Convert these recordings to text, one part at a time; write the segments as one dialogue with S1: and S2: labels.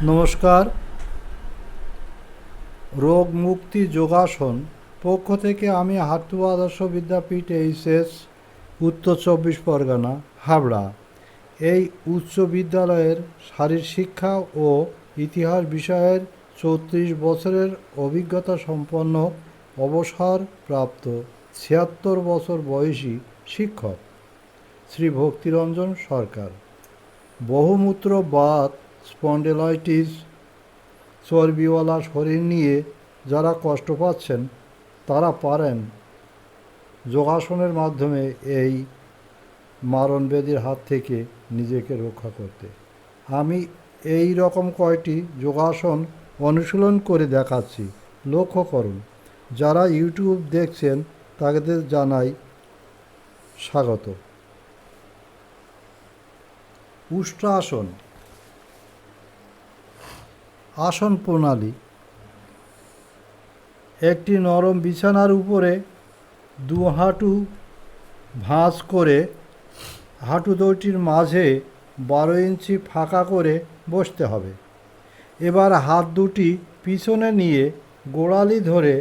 S1: নমস্কার। রোগ মুক্তি যোগাসন পক্ষ থেকে আমি হাটু আদর্শ বিদ্যাপীঠ এইচএস উত্তর 24 পরগনা হাবড়া এই উচ্চ বিদ্যালয়ের শারীর শিক্ষা ও ইতিহাস বিষয়ের 34 বছরের অভিজ্ঞতা সম্পন্ন অবসরপ্রাপ্ত 76 বছর বয়সী শিক্ষক শ্রী ভক্তিরঞ্জন সরকার। বহুমূত্র বাত, স্পন্ডেলাইটিস, চর্বিওয়ালা শরীর নিয়ে যারা কষ্ট পাচ্ছেন তারা পারেন যোগাসনের মাধ্যমে এই মারণব্যাধির হাত থেকে নিজেকে রক্ষা করতে। আমি এই রকম কয়টি যোগাসন অনুশীলন করে দেখাচ্ছি, লক্ষ্য করুন। যারা ইউটিউব দেখছেন তাদের জানাই স্বাগত। উষ্ট্রাসন আসন প্রণালী। একটি নরম বিছানার উপরে দু হাঁটু ভাঁজ করে হাঁটু দুটির মাঝে 12 ইঞ্চি ফাঁকা করে বসতে হবে। এবার হাত দুটি পিছনে নিয়ে গোড়ালি ধরে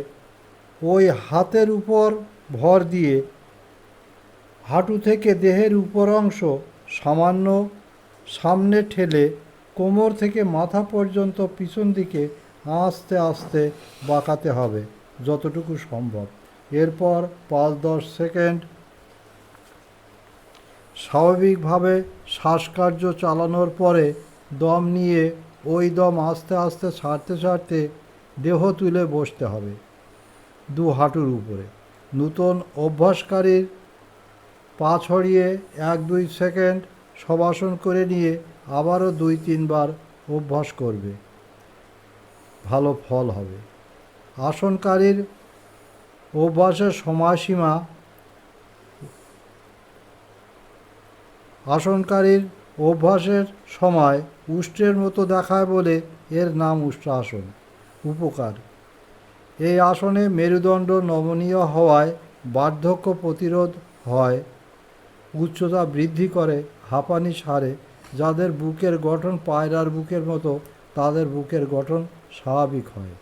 S1: ওই হাতের উপর ভর দিয়ে হাঁটু থেকে দেহের উপর অংশ সামান্য সামনে ঠেলে কোমর থেকে মাথা পর্যন্ত পিছন দিকে আস্তে আস্তে বাঁকাতে হবে যতটুকু সম্ভব। এরপর 5-10 সেকেন্ড স্বাভাবিকভাবে শ্বাসকার্য চালানোর পরে দম নিয়ে ওই দম আস্তে আস্তে ছাড়তে ছাড়তে দেহ তুলে বসতে হবে দু হাঁটুর উপরে। নূতন অভ্যাসকারীর পা ছড়িয়ে 1-2 সেকেন্ড শবাসন করে নিয়ে আবারও 2-3 বার অভ্যাস করবে, ভালো ফল হবে। আসনকারীর অভ্যাসের সময়সীমা আসনকারীর অভ্যাসের সময় উষ্ট্রের মতো দেখায় বলে এর নাম উষ্ট্রাসন। উপকার: এই আসনে মেরুদণ্ড নমনীয় হওয়ায় বার্ধক্য প্রতিরোধ হয়, উচ্চতা বৃদ্ধি করে, হাঁপানি সারে। যাদের বুকের গঠন পায়রার বুকের মতো তাদের বুকের গঠন স্বাভাবিক হয়।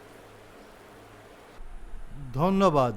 S1: ধন্যবাদ।